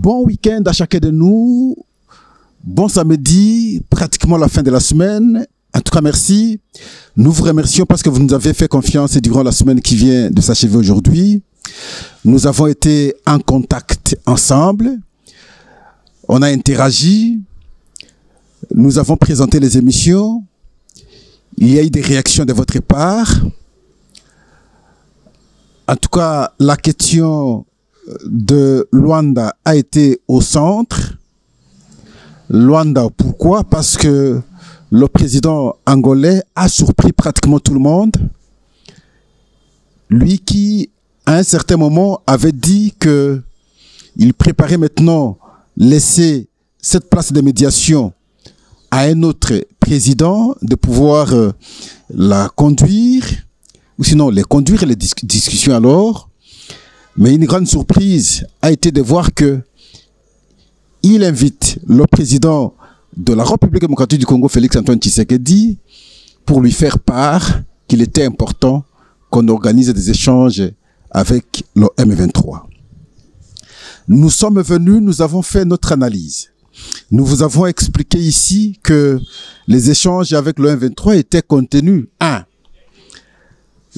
Bon week-end à chacun de nous. Bon samedi, pratiquement la fin de la semaine. En tout cas, merci. Nous vous remercions parce que vous nous avez fait confiance durant la semaine qui vient de s'achever aujourd'hui. Nous avons été en contact ensemble. On a interagi. Nous avons présenté les émissions. Il y a eu des réactions de votre part. En tout cas, la question de Luanda a été au centre. Luanda, pourquoi? Parce que le président angolais a surpris pratiquement tout le monde. Lui qui, à un certain moment, avait dit que il préparait maintenant laisser cette place de médiation à un autre président de pouvoir la conduire, ou sinon les conduire les discussions alors. Mais une grande surprise a été de voir que il invite le président de la République démocratique du Congo, Félix-Antoine Tshisekedi, pour lui faire part qu'il était important qu'on organise des échanges avec le M23. Nous sommes venus, nous avons fait notre analyse. Nous vous avons expliqué ici que les échanges avec le M23 étaient contenus,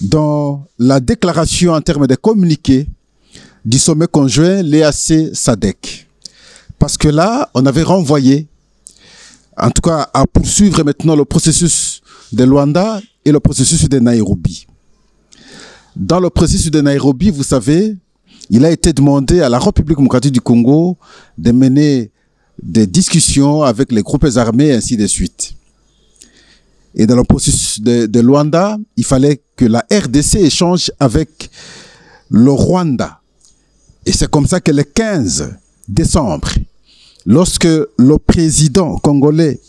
dans la déclaration en termes de communiqué du sommet conjoint l'EAC-SADC. Parce que là, on avait renvoyé, en tout cas, à poursuivre maintenant le processus de Luanda et le processus de Nairobi. Dans le processus de Nairobi, vous savez, il a été demandé à la République démocratique du Congo de mener des discussions avec les groupes armés et ainsi de suite. Et dans le processus de Luanda, il fallait que la RDC échange avec le Rwanda. Et c'est comme ça que le 15 décembre, lorsque le président congolais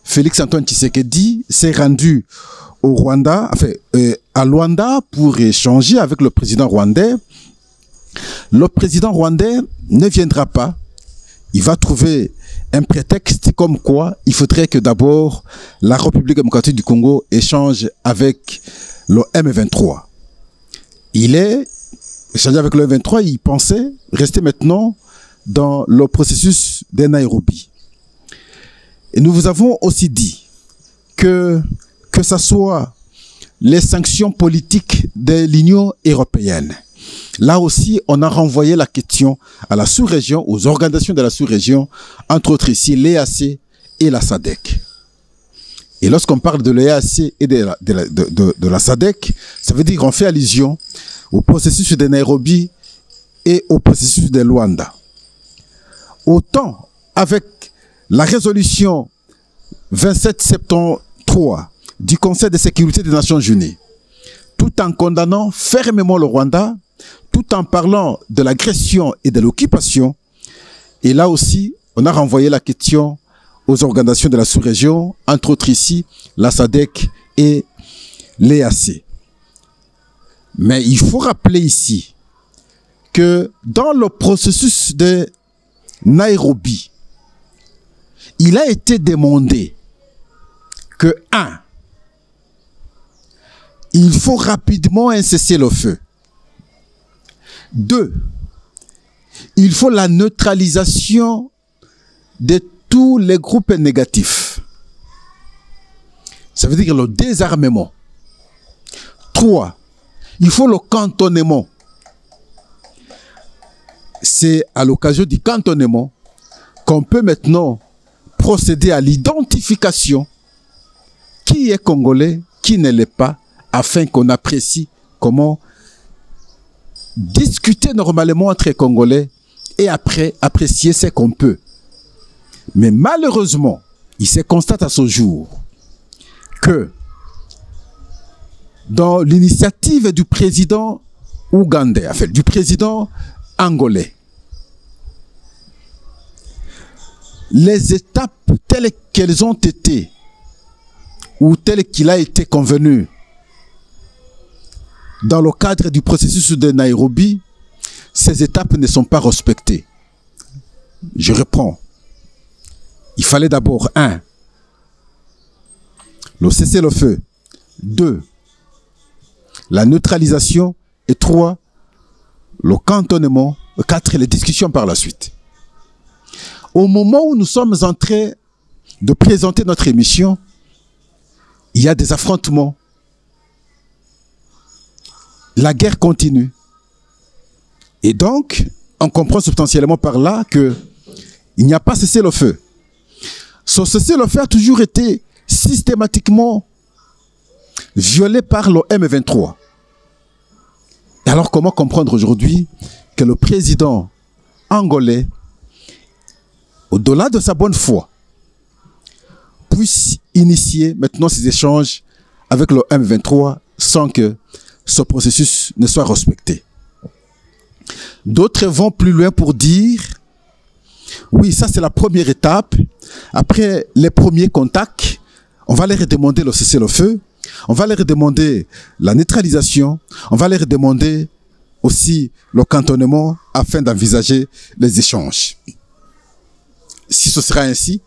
Félix-Antoine Tshisekedi s'est rendu au Rwanda, à Luanda pour échanger avec le président rwandais, le président rwandais ne viendra pas. Il va trouver un prétexte comme quoi il faudrait que d'abord la République démocratique du Congo échange avec le M23. Il est échangé avec le M23, il pensait rester maintenant dans le processus de Nairobi. Et nous vous avons aussi dit que ce soit les sanctions politiques de l'Union européenne. Là aussi, on a renvoyé la question à la sous-région, aux organisations de la sous-région, entre autres ici l'EAC et la SADC. Et lorsqu'on parle de l'EAC et de la SADC, ça veut dire qu'on fait allusion au processus de Nairobi et au processus de Luanda. Autant avec la résolution 2773 du Conseil de sécurité des Nations Unies, tout en condamnant fermement le Rwanda, tout en parlant de l'agression et de l'occupation. Et là aussi, on a renvoyé la question aux organisations de la sous-région, entre autres ici, la SADC et l'EAC. Mais il faut rappeler ici que dans le processus de Nairobi, il a été demandé que, il faut rapidement un cessez-le-feu. 2, il faut la neutralisation de tous les groupes négatifs. Ça veut dire le désarmement. 3, il faut le cantonnement. C'est à l'occasion du cantonnement qu'on peut maintenant procéder à l'identification qui est congolais, qui ne l'est pas, afin qu'on apprécie comment discuter normalement entre Congolais et après apprécier ce qu'on peut. Mais malheureusement, il se constate à ce jour que dans l'initiative du président ougandais, du président angolais, les étapes telles qu'elles ont été ou telles qu'il a été convenu dans le cadre du processus de Nairobi, ces étapes ne sont pas respectées. Je reprends. Il fallait d'abord, 1, le cessez-le-feu. 2, la neutralisation. Et 3, le cantonnement. 4, les discussions par la suite. Au moment où nous sommes en train de présenter notre émission, il y a des affrontements. La guerre continue. Et donc, on comprend substantiellement par là qu'il n'y a pas cessez-le-feu. Ce cessez-le-feu a toujours été systématiquement violé par le M23. Et alors, comment comprendre aujourd'hui que le président angolais, au-delà de sa bonne foi, puisse initier maintenant ces échanges avec le M23 sans que ce processus ne soit respecté? D'autres vont plus loin pour dire, oui, ça c'est la première étape. Après les premiers contacts, on va leur demander le cessez-le-feu, on va leur demander la neutralisation, on va leur demander aussi le cantonnement afin d'envisager les échanges. Si ce sera ainsi,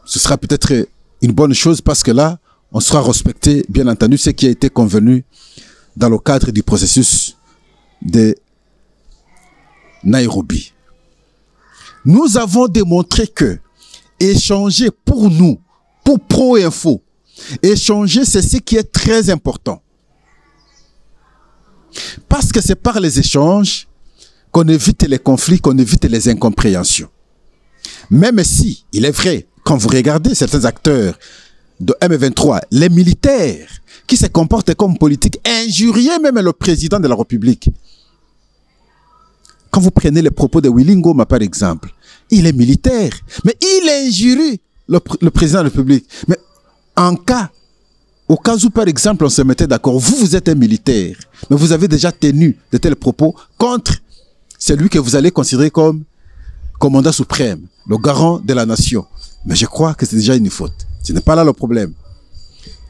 ce sera peut-être une bonne chose parce que là, on sera respecté, bien entendu, ce qui a été convenu dans le cadre du processus de Nairobi. Nous avons démontré que échanger pour nous, pour Pro-Info, échanger, c'est ce qui est très important. Parce que c'est par les échanges qu'on évite les conflits, qu'on évite les incompréhensions. Même si, il est vrai, quand vous regardez certains acteurs de M23, les militaires qui se comportent comme politiques, injuriaient même le président de la République. Quand vous prenez les propos de Willy Ngoma, par exemple, il est militaire, mais il injurie le président de la République. Mais au cas où, par exemple, on se mettait d'accord, vous êtes un militaire, mais vous avez déjà tenu de tels propos contre celui que vous allez considérer comme commandant suprême, le garant de la nation. Mais je crois que c'est déjà une faute. Ce n'est pas là le problème.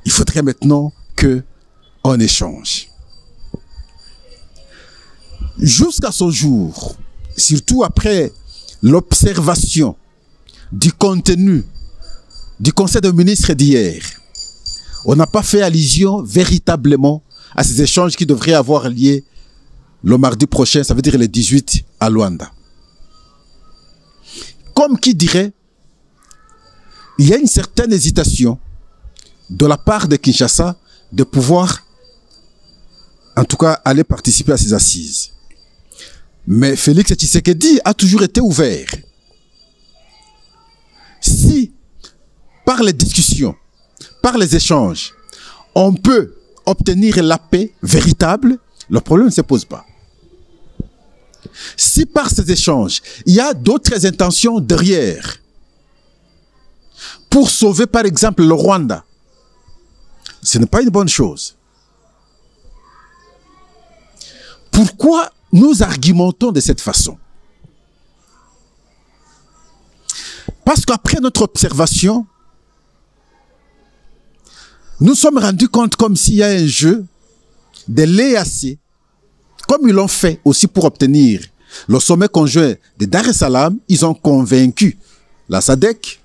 Il faudrait maintenant qu'on échange. Jusqu'à ce jour, surtout après l'observation du contenu du Conseil des ministres d'hier, on n'a pas fait allusion véritablement à ces échanges qui devraient avoir lieu le mardi prochain, ça veut dire le 18 à Luanda. Comme qui dirait, il y a une certaine hésitation de la part de Kinshasa de pouvoir, en tout cas, aller participer à ces assises. Mais Félix Tshisekedi a toujours été ouvert. Si, par les discussions, par les échanges, on peut obtenir la paix véritable, le problème ne se pose pas. Si par ces échanges, il y a d'autres intentions derrière, pour sauver par exemple le Rwanda, ce n'est pas une bonne chose. Pourquoi nous argumentons de cette façon? Parce qu'après notre observation, nous sommes rendus compte comme s'il y a un jeu de l'EAC, comme ils l'ont fait aussi pour obtenir le sommet conjoint de Dar es Salaam, ils ont convaincu la SADC.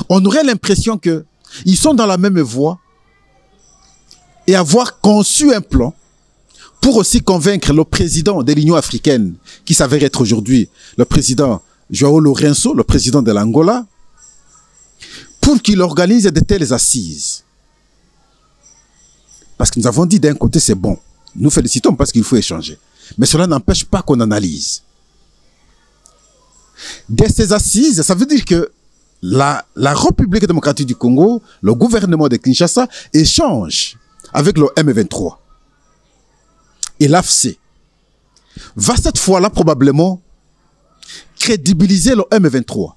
On aurait l'impression qu'ils sont dans la même voie et avoir conçu un plan pour aussi convaincre le président de l'Union africaine, qui s'avère être aujourd'hui le président João Lourenço, le président de l'Angola, pour qu'il organise de telles assises. Parce que nous avons dit d'un côté c'est bon, nous félicitons parce qu'il faut échanger. Mais cela n'empêche pas qu'on analyse. De ces assises, ça veut dire que la République démocratique du Congo, le gouvernement de Kinshasa, échange avec le M23. Et l'AFC va cette fois-là probablement crédibiliser le M23.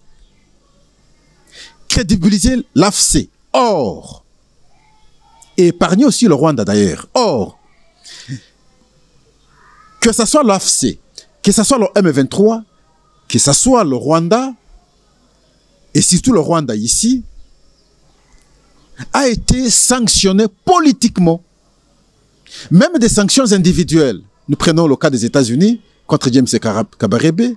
Crédibiliser l'AFC. Or, et épargner aussi le Rwanda d'ailleurs. Or, que ce soit l'AFC, que ce soit le M23, que ce soit le Rwanda, et surtout le Rwanda ici, a été sanctionné politiquement. Même des sanctions individuelles. Nous prenons le cas des États-Unis contre James Kabarebe.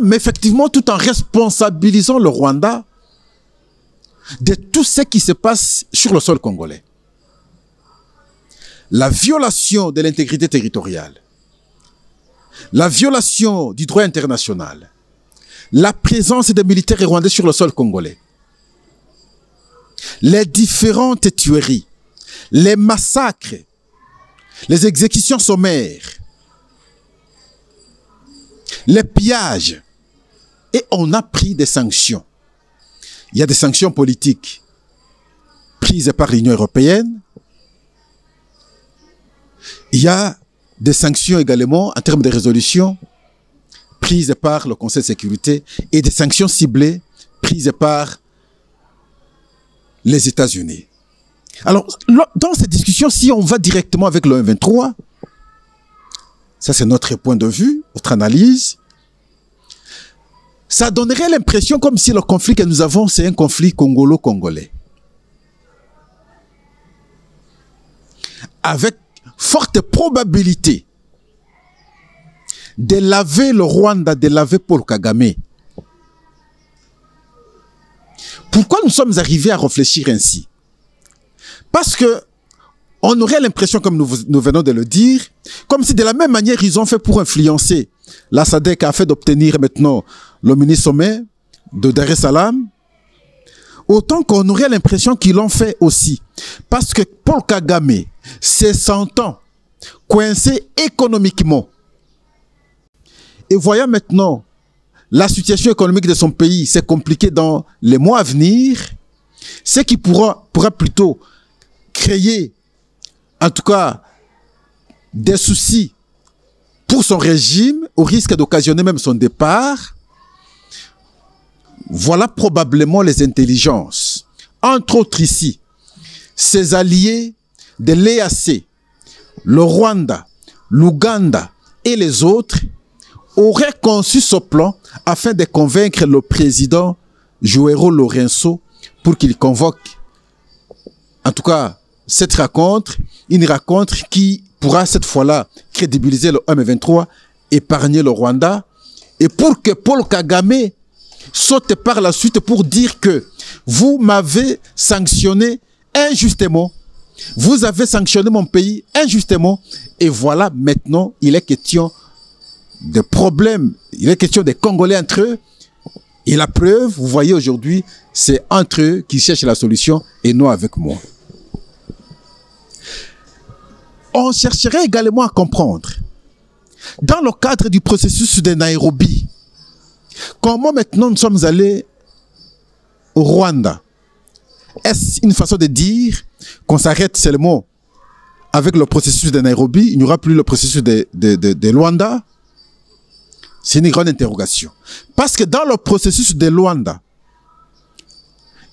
Mais effectivement, tout en responsabilisant le Rwanda de tout ce qui se passe sur le sol congolais. la violation de l'intégrité territoriale, la violation du droit international, la présence des militaires rwandais sur le sol congolais, les différentes tueries, les massacres, les exécutions sommaires, les pillages, et on a pris des sanctions. Il y a des sanctions politiques prises par l'Union européenne. Il y a des sanctions également en termes de résolution prises par le Conseil de sécurité et des sanctions ciblées prises par les États-Unis. Alors, dans cette discussion, si on va directement avec le M23, ça c'est notre point de vue, notre analyse, ça donnerait l'impression comme si le conflit que nous avons, c'est un conflit congolo-congolais. Avec forte probabilité de laver le Rwanda, de laver Paul Kagame. Pourquoi nous sommes arrivés à réfléchir ainsi? Parce que on aurait l'impression, comme nous venons de le dire, comme si de la même manière ils ont fait pour influencer la SADC a fait d'obtenir maintenant le mini-sommet de Dar es Salaam, autant qu'on aurait l'impression qu'ils l'ont fait aussi. Parce que Paul Kagame, se sentant coincé économiquement, et voyant maintenant la situation économique de son pays s'est compliquée dans les mois à venir, c'est qu'il pourra plutôt créer, en tout cas, des soucis pour son régime, au risque d'occasionner même son départ. Voilà probablement les intelligences. Entre autres ici, ses alliés de l'EAC, le Rwanda, l'Ouganda et les autres auraient conçu ce plan afin de convaincre le président Joëro Lourenço pour qu'il convoque, en tout cas, cette rencontre, une rencontre qui pourra cette fois-là crédibiliser le M23, épargner le Rwanda, et pour que Paul Kagame saute par la suite pour dire que vous m'avez sanctionné injustement, vous avez sanctionné mon pays injustement, et voilà maintenant il est question de problèmes, il est question des Congolais entre eux, et la preuve, vous voyez aujourd'hui, c'est entre eux qui cherchent la solution et non avec moi. On chercherait également à comprendre, dans le cadre du processus de Nairobi, comment maintenant nous sommes allés au Rwanda. Est-ce une façon de dire qu'on s'arrête seulement avec le processus de Nairobi, il n'y aura plus le processus de Luanda? C'est une grande interrogation. Parce que dans le processus de Luanda,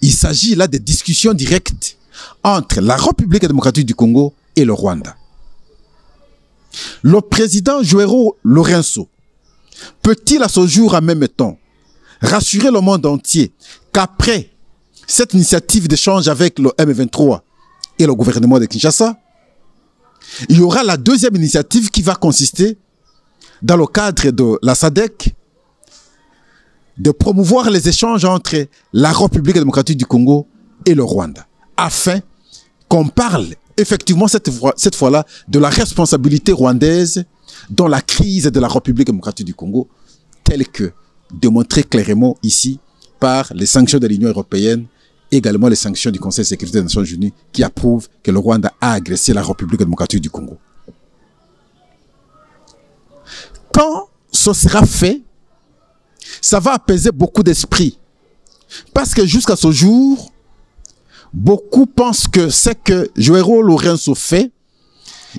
il s'agit là de discussions directes entre la République démocratique du Congo et le Rwanda. Le président Joëro Lourenço peut-il à ce jour en même temps rassurer le monde entier qu'après cette initiative d'échange avec le M23 et le gouvernement de Kinshasa, il y aura la deuxième initiative qui va consister, dans le cadre de la SADC, de promouvoir les échanges entre la République démocratique du Congo et le Rwanda, afin qu'on parle effectivement cette fois-là de la responsabilité rwandaise dans la crise de la République démocratique du Congo, telle que démontrée clairement ici par les sanctions de l'Union européenne, également les sanctions du Conseil de sécurité des Nations Unies qui approuvent que le Rwanda a agressé la République démocratique du Congo. Quand ce sera fait, ça va apaiser beaucoup d'esprits. Parce que jusqu'à ce jour, beaucoup pensent que ce que Joëro Lourenço fait,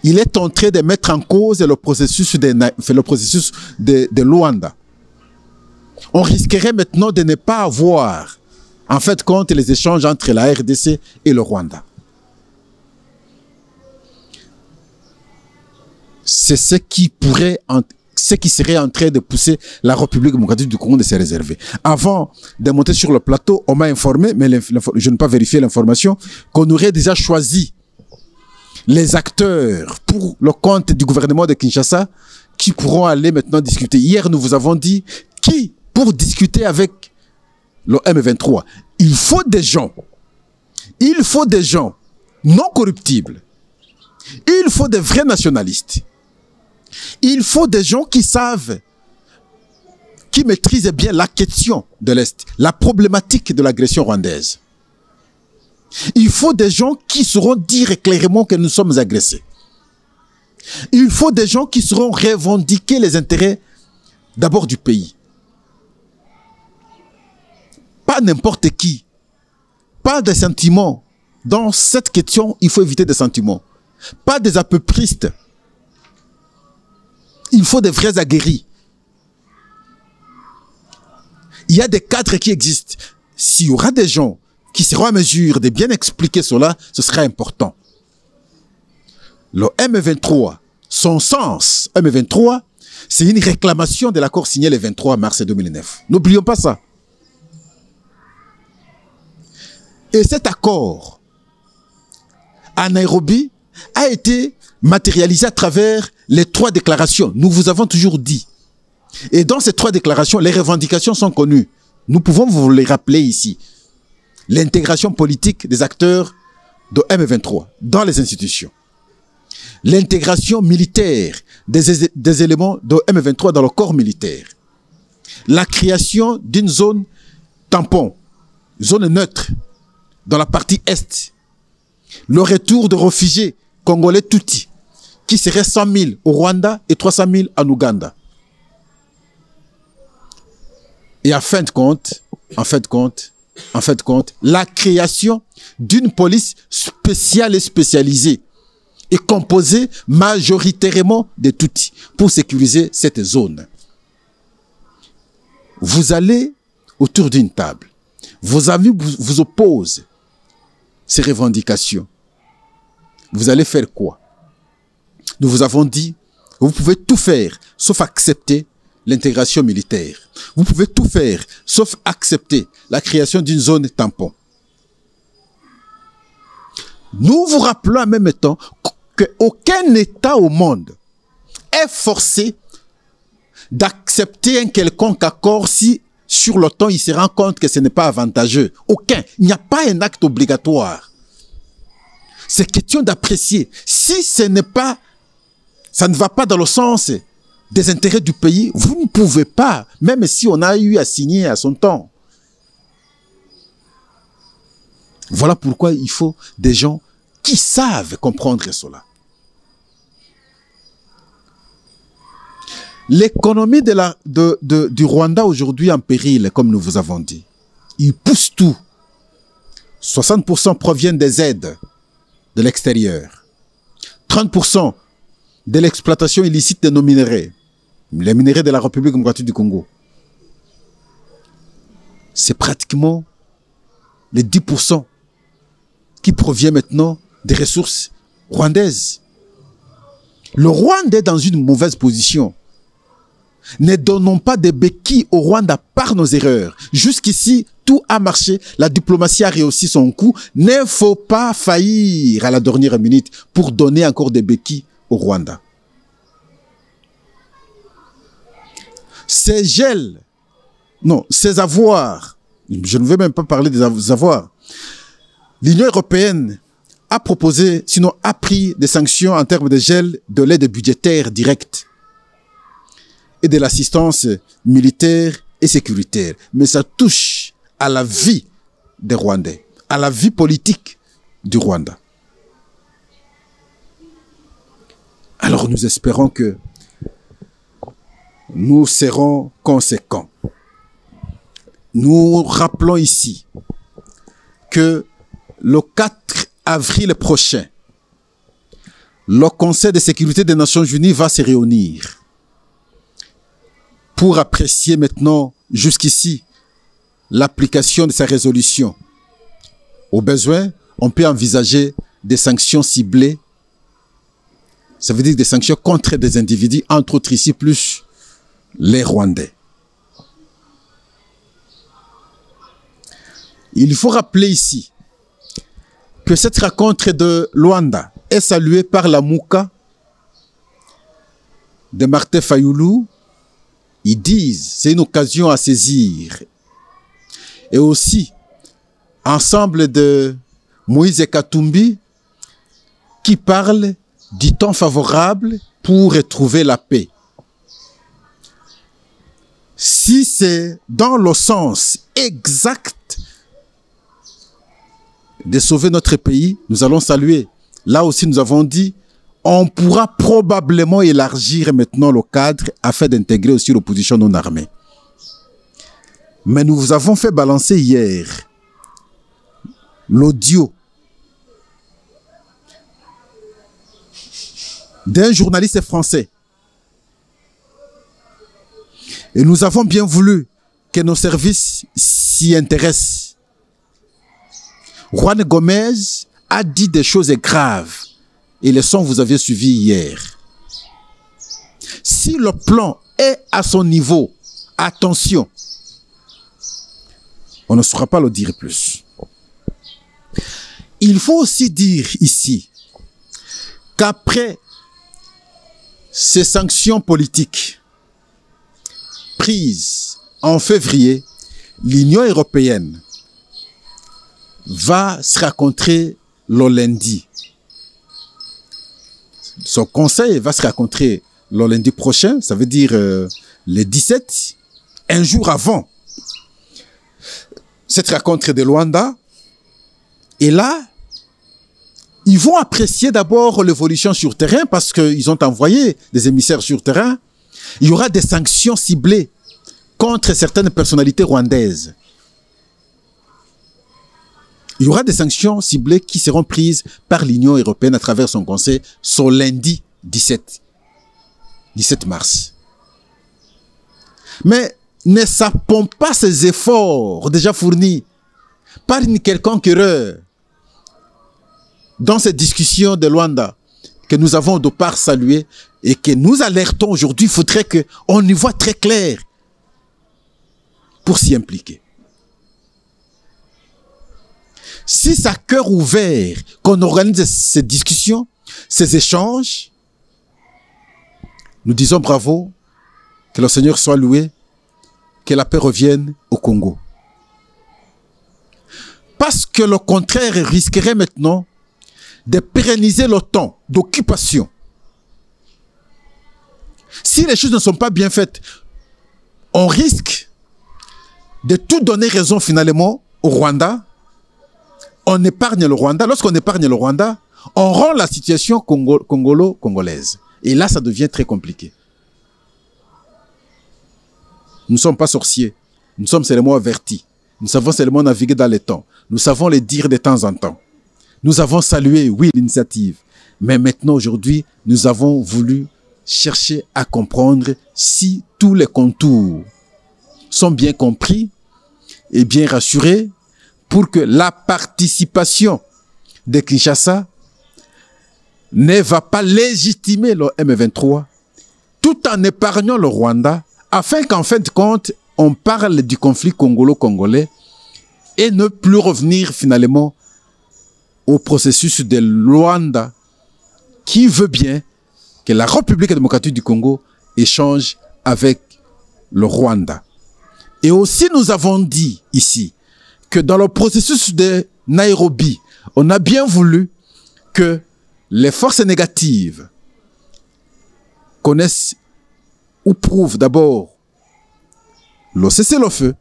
il est en train de mettre en cause le processus de Luanda. On risquerait maintenant de ne pas avoir, en fait, compte les échanges entre la RDC et le Rwanda. C'est ce qui serait en train de pousser la République démocratique du Congo de se réserver. Avant de monter sur le plateau, on m'a informé, mais je n'ai pas vérifié l'information, qu'on aurait déjà choisi les acteurs pour le compte du gouvernement de Kinshasa qui pourront aller maintenant discuter. Hier, nous vous avons dit qui pour discuter avec le M23. Il faut des gens non corruptibles. Il faut des vrais nationalistes. Il faut des gens qui savent, qui maîtrisent bien la question de l'Est, la problématique de l'agression rwandaise. Il faut des gens qui sauront dire clairement que nous sommes agressés. Il faut des gens qui sauront revendiquer les intérêts d'abord du pays. Pas n'importe qui. Pas des sentiments. Dans cette question, il faut éviter des sentiments. Pas des apépristes. Il faut des vrais aguerris. Il y a des cadres qui existent. S'il y aura des gens qui seront à mesure de bien expliquer cela, ce sera important. Le M23, son sens, M23, c'est une réclamation de l'accord signé le 23 mars 2009. N'oublions pas ça. Et cet accord, à Nairobi, a été matérialisé à travers les 3 déclarations. Nous vous avons toujours dit. Et dans ces 3 déclarations, les revendications sont connues. Nous pouvons vous les rappeler ici. L'intégration politique des acteurs de M23 dans les institutions. L'intégration militaire des éléments de M23 dans le corps militaire. La création d'une zone tampon, zone neutre, dans la partie Est. Le retour de réfugiés congolais Tutsi, qui seraient 100 000 au Rwanda et 300 000 en Ouganda. Et en fin de compte, la création d'une police spéciale et spécialisée et composée majoritairement de Tutsis pour sécuriser cette zone. Vous allez autour d'une table. Vos amis vous opposent ces revendications. Vous allez faire quoi? Nous vous avons dit, vous pouvez tout faire sauf accepter l'intégration militaire. Vous pouvez tout faire sauf accepter la création d'une zone tampon. Nous vous rappelons en même temps qu'aucun État au monde est forcé d'accepter un quelconque accord si sur le temps il se rend compte que ce n'est pas avantageux. Aucun. Il n'y a pas un acte obligatoire. C'est question d'apprécier. Si ce n'est pas, ça ne va pas dans le sens des intérêts du pays, vous ne pouvez pas, même si on a eu à signer à son temps. Voilà pourquoi il faut des gens qui savent comprendre cela. L'économie du Rwanda aujourd'hui en péril, comme nous vous avons dit. Il pousse tout. 60% proviennent des aides de l'extérieur. 30% de l'exploitation illicite de nos minéraux. Les minéraux de la République démocratique du Congo. C'est pratiquement les 10% qui proviennent maintenant des ressources rwandaises. Le Rwanda est dans une mauvaise position. Ne donnons pas des béquilles au Rwanda par nos erreurs. Jusqu'ici, tout a marché. La diplomatie a réussi son coup. Il ne faut pas faillir à la dernière minute pour donner encore des béquilles au Rwanda. Ces gels, non, ces avoirs, je ne vais même pas parler des avoirs. L'Union européenne a proposé, sinon a pris des sanctions en termes de gel de l'aide budgétaire directe et de l'assistance militaire et sécuritaire. Mais ça touche à la vie des Rwandais, à la vie politique du Rwanda. Alors nous espérons que nous serons conséquents. Nous rappelons ici que le 4 avril prochain, le Conseil de sécurité des Nations Unies va se réunir pour apprécier maintenant, jusqu'ici, l'application de sa résolution. Au besoin, on peut envisager des sanctions ciblées. Ça veut dire des sanctions contre des individus, entre autres ici, plus les Rwandais. Il faut rappeler ici que cette rencontre de Luanda est saluée par la Mouka de Martin Fayoulou. Ils disent c'est une occasion à saisir. Et aussi, ensemble de Moïse Katumbi qui parle du temps favorable pour retrouver la paix. Si c'est dans le sens exact de sauver notre pays, nous allons saluer. Là aussi, nous avons dit, on pourra probablement élargir maintenant le cadre afin d'intégrer aussi l'opposition non armée. Mais nous avons fait balancer hier l'audio d'un journaliste français. Et nous avons bien voulu que nos services s'y intéressent. Juan Gomez a dit des choses graves. Et le son vous avez suivi hier. Si le plan est à son niveau, attention, on ne saura pas le dire plus. Il faut aussi dire ici qu'après ces sanctions politiques prises en février, l'Union européenne va se rencontrer le lundi. Son conseil va se rencontrer le lundi prochain, ça veut dire le 17, un jour avant cette rencontre de Luanda. Et là, ils vont apprécier d'abord l'évolution sur terrain parce qu'ils ont envoyé des émissaires sur terrain. Il y aura des sanctions ciblées contre certaines personnalités rwandaises. Il y aura des sanctions ciblées qui seront prises par l'Union européenne à travers son conseil ce lundi 17 mars. Mais ne sapons pas ces efforts déjà fournis par une quelconque erreur dans cette discussion de Luanda que nous avons de part salué et que nous alertons aujourd'hui. Il faudrait qu'on y voit très clair pour s'y impliquer. Si c'est à cœur ouvert qu'on organise ces discussions, ces échanges, nous disons bravo, que le Seigneur soit loué, que la paix revienne au Congo. Parce que le contraire risquerait maintenant de pérenniser le temps d'occupation. Si les choses ne sont pas bien faites, on risque de tout donner raison finalement au Rwanda. On épargne le Rwanda. Lorsqu'on épargne le Rwanda, on rend la situation congolaise. Et là, ça devient très compliqué. Nous ne sommes pas sorciers. Nous sommes seulement avertis. Nous savons seulement naviguer dans les temps. Nous savons les dire de temps en temps. Nous avons salué, oui, l'initiative. Mais maintenant, aujourd'hui, nous avons voulu chercher à comprendre si tous les contours sont bien compris et bien rassurés pour que la participation de Kinshasa ne va pas légitimer le M23 tout en épargnant le Rwanda afin qu'en fin de compte, on parle du conflit congolo-congolais et ne plus revenir finalement au processus de Luanda qui veut bien que la République démocratique du Congo échange avec le Rwanda. Et aussi, nous avons dit ici que dans le processus de Nairobi, on a bien voulu que les forces négatives connaissent ou prouvent d'abord le cessez-le-feu,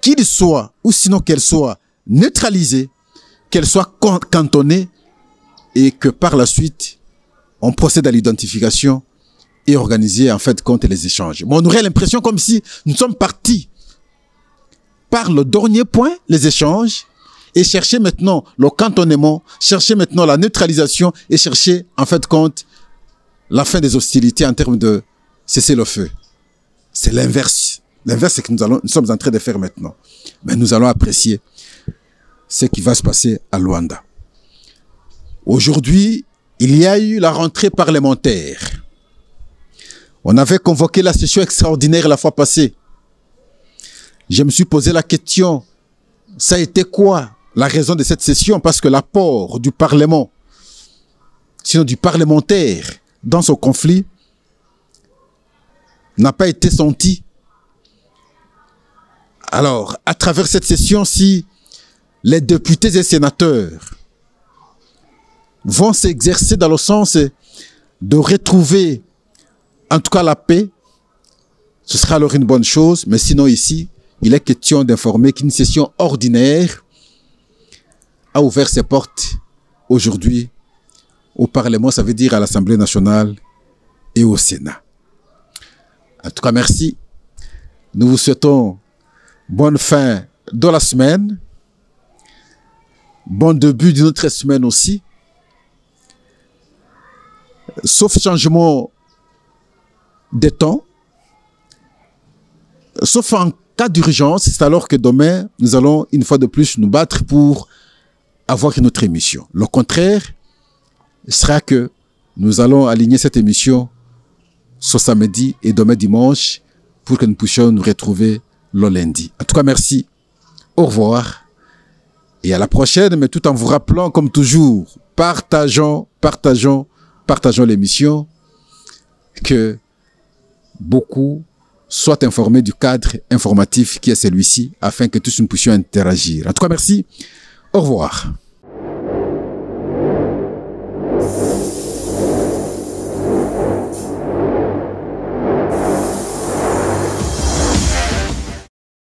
qu'il soit, ou sinon qu'elle soit neutralisée, qu'elle soit cantonnée, et que par la suite, on procède à l'identification et organiser en fait compte les échanges. Mais on aurait l'impression comme si nous sommes partis par le dernier point, les échanges, et chercher maintenant le cantonnement, chercher maintenant la neutralisation et chercher en fait compte la fin des hostilités en termes de cessez-le-feu. C'est l'inverse. L'inverse, c'est que nous sommes en train de faire maintenant. Mais nous allons apprécier ce qui va se passer à Luanda. Aujourd'hui, il y a eu la rentrée parlementaire. On avait convoqué la session extraordinaire la fois passée. Je me suis posé la question, ça a été quoi la raison de cette session? Parce que l'apport du Parlement, sinon du parlementaire, dans ce conflit, n'a pas été senti. Alors, à travers cette session, si les députés et sénateurs vont s'exercer dans le sens de retrouver, en tout cas, la paix, ce sera alors une bonne chose. Mais sinon, ici, il est question d'informer qu'une session ordinaire a ouvert ses portes aujourd'hui au Parlement, ça veut dire à l'Assemblée nationale et au Sénat. En tout cas, merci. Nous vous souhaitons bonne fin de la semaine, bon début d'une autre semaine aussi. Sauf changement des temps, sauf en cas d'urgence, c'est alors que demain, nous allons une fois de plus nous battre pour avoir une autre émission. Le contraire sera que nous allons aligner cette émission ce samedi et demain dimanche pour que nous puissions nous retrouver le lundi. En tout cas, merci. Au revoir. Et à la prochaine, mais tout en vous rappelant, comme toujours, partageons l'émission, que beaucoup soient informés du cadre informatif qui est celui-ci, afin que tous nous puissions interagir. En tout cas, merci. Au revoir.